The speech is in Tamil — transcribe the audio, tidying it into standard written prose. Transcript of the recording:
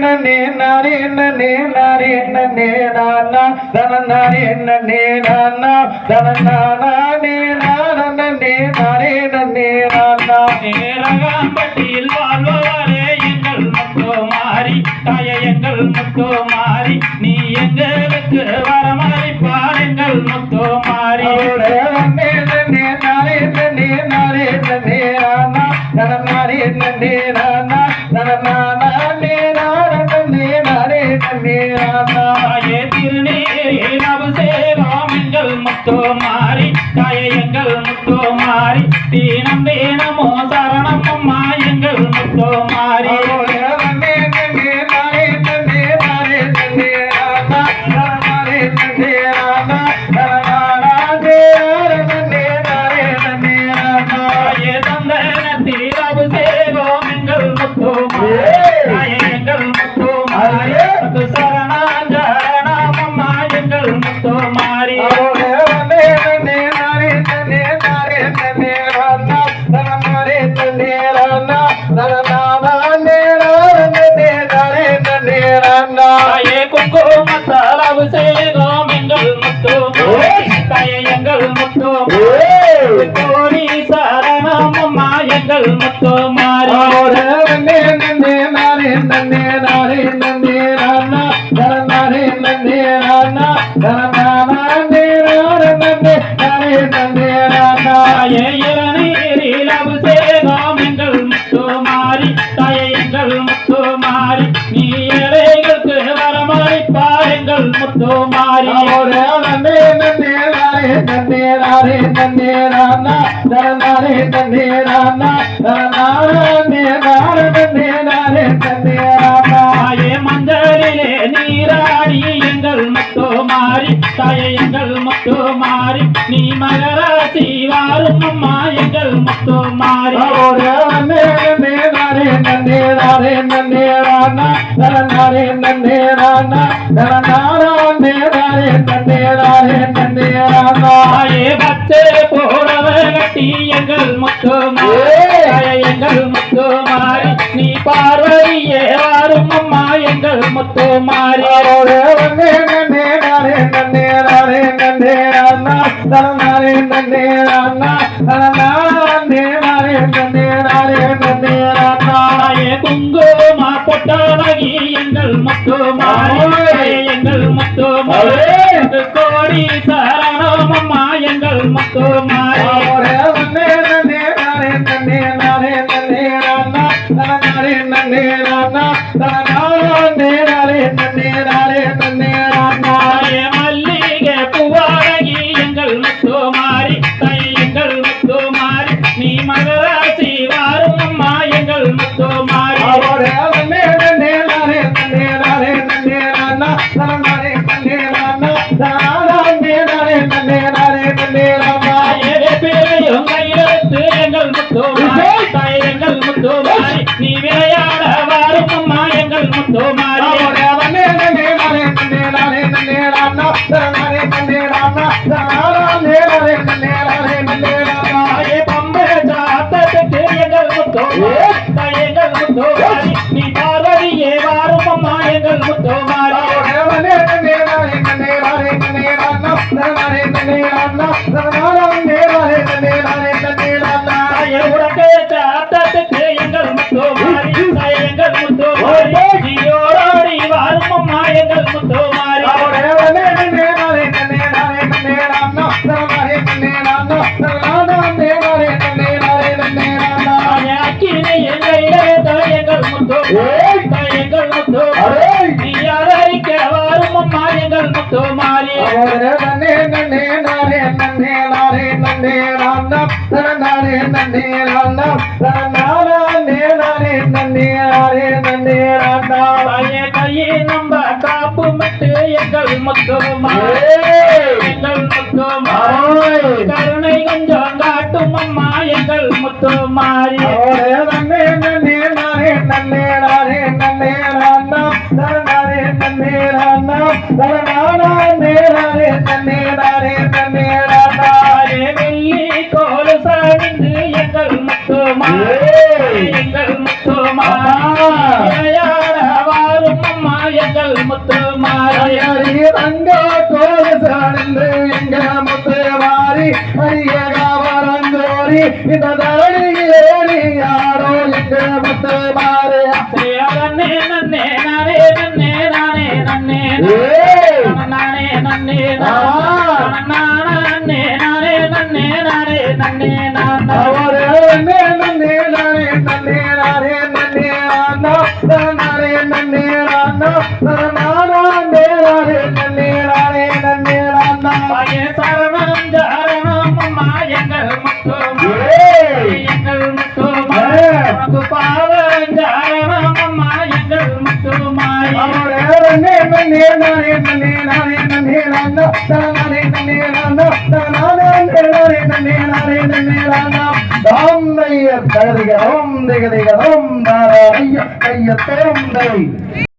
நன்னே நானே நன்னே நானே நன்னே நானா தனநானே நன்னே நானா தனநானே நானே நானே நன்னே நானா ரகாம்பட்டியில் வாழ்வாரே எங்கள் முத்தோ மாறி தாய எங்கள் முத்தோ மாறி நீ எங்களுக்கு வரமளிப்பார் எங்கள் முத்தோ மாறி நன்னே நன்னே நானே நன்னே நானே நன்னே நானா தனநானே நன்னே நானா தனநானே நானே நானே நன்னே நானா தாயே திருநீரில் அபிஷேகம் எங்கள் முத்தோ மாறி தாய எங்கள் முத்தோ மாறி தீனம் தீனமோ சரணம் அம்மா எங்கள் முத்தோ மாறி நன்னே நன்னே நானே நன்னே நானே நன்னே நானா தனநானே நன்னே நானா தனநானே நன்னே நானே நன்னே நானா தாயே சந்தனத்தில் அபிஷேகம் எங்கள் முத்தோ மாறி தாய எங்கள் முத்தோ மாறி சரணாஞ்சரணம் அம்மா எங்கள் முத்தோ மாறி நன்னே நன்னே நானே நன்னே நானே நன்னே நானா தனநானே நன்னே நானா தனநானே நன்னே நானே நன்னே நானா தாயே குங்குமத்தால் அபிஷேகம் எங்கள் முத்தோ மாறி தாய எங்கள் முத்தோ மாறி கோரி சரணம் அம்மா எங்கள் முத்தோ மாறி நன்னே நன்னே நானே நன்னே நானே நன்னே நானா தனநானே நன்னே நானா தனநானே நன்னே நானே நன்னே நானா தாயே இளநீரில் அபிஷேகம் எங்கள் முத்தோ மாறி தாய எங்கள் முத்தோ மாறி நீ ஏழைகளுக்கு வரமளிப்பார் எங்கள் முத்தோ மாறி நன்னே நன்னே நானே நன்னே நானே நன்னே நானா தனநானே நன்னே நானா தனநானே நன்னே நானே நன்னே நானா தாயே மஞ்சளிலே நீராடி எங்கள் முத்தோ மாறி தாய எங்கள் முத்தோ மாறி நீ மகராசி வாரும் அம்மா எங்கள் முத்தோ மாறி நன்னே நன்னே நானே நன்னே நானே நன்னே நானா தனநானே நன்னே நானா தனநானே நன்னே நானே நன்னே நானா தாயே பச்சை போடவ கட்டி எங்கள் முத்தோ மாறி தாய எங்கள் முத்தோ மாறி நீ பார்வதியே வாரும் அம்மா எங்கள் முத்தோ மாறி நன்னே நன்னே நானே நன்னே நானே நன்னே நானா தனநானே நன்னே நானா தனநானே நன்னே நானே நன்னே நானா தாயே குங்கும பொட்டாகி எங்கள் முத்தோ மாறி எங்கள் முத்தோ மாறி கோடி சரணம் அம்மா எங்கள் முத்தோ மாறி நன்னே நன்னே நானே நன்னே நானே நன்னே நானா தனநானே நன்னே நானா தனநானே நன்னே நானே நன்னே நானா தாயே மல்லிகை பூவாகி எங்கள் முத்தோ மாறி தாய் எங்கள் முத்தோ மாறி நீ மகராசி வாரும் அம்மா எங்கள் முத்தோ மாறி நன்னே நன்னே நானே நன்னே நானே நன்னே நானா தனநானே நன்னே நானா தனநானே நன்னே நானே நன்னே நானா பேரையும் கையெழுத்து எங்கள் முத்தோ மாறி தாய் எங்கள் முத்தோ மாறி நீ விளையாட வாரும் அம்மா எங்கள் முத்தோ மாறி நன்னே நன்னே நானே நன்னே நானே நன்னே நானா தனநானே நன்னே நானா தனநானே நன்னே நானே நன்னே நானா தாயே பம்பை சாத்தத்துக்கு எங்கள் முத்தோ மாறி தாய் எங்கள் முத்தோ மாறி நீ பார்வதியே வாரும் அம்மா எங்கள் முத்தோ மாறி நன்னே நன்னே நானே நன்னே நானே நன்னே நானா தனநானே நன்னே நானா தனநானே நன்னே நானே நன்னே நானா தாயே உனக்கு சாத்தத்துக்கு எங்கள் முத்தோ மாறி தாய் எங்கள் முத்தோ மாறி நீயோடி வாரும் அம்மா எங்கள் முத்தோ மாறி நன்னே நன்னே நானே நன்னே நானே நன்னே நானா தனநானே நன்னே நானா தனநானே நன்னே நானே நன்னே நானா தாயே அக்கினி எல்லையிலே தாய் எங்கள் முத்தோ மாறி தாய் எங்கள் முத்தோ மாறி நீ அழைக்க வாரும் அம்மா எங்கள் முத்தோ மாறி நன்னே நன்னே நானே நன்னே நானே நன்னே நானா தனநானே நன்னே நானா தனநானே நன்னே நானே நன்னே நானா தாயே கையை நம்ப காப்பு மட்டு எங்கள் முத்தோ மாறி எங்கள் முத்தோ மாறி கருணை கொஞ்சம் காட்டும் அம்மா எங்கள் முத்தோ மாறி நன்னே நன்னே நானே நன்னே நானே நன்னே நானா தனநானே நன்னே நானா தனநானே நன்னே நானே நன்னே நானா வெள்ளி கோல் சாணிந்து எங்கள் முத்தோ மாறி எங்கள் முத்தோ மாறி வாரும் தங்க கோலசானந்து எங்க முத்துமாரி ஐய காவரஞ்சோரி இந்த தரணியிலே நீ யாரோ எங்க முத்துமாரி நன்னே நன்னே நானே நன்னே நானே நன்னே நானே நன்னே நானே நானே நன்னே நானே நன்னே நானே அவரே நன்னே நானே நன்னே நானே நன்னே நானே நானே நன்னே நானே நானே நன்னே நானே சரணம் சரணம் அம்மா எங்கள் முத்துமாரி எங்கள் முத்துமாரி பாவம் சரணம் அம்மா எங்கள் முத்துமாரி அவரே நன்னே நானே நன்னே நானே நன்னே நானே நானே நன்னே நானே நன்னே நானே தாம் தைய தகதிக ஓம் திகதிக ஓம் தார ஐய ஐய தோம் தை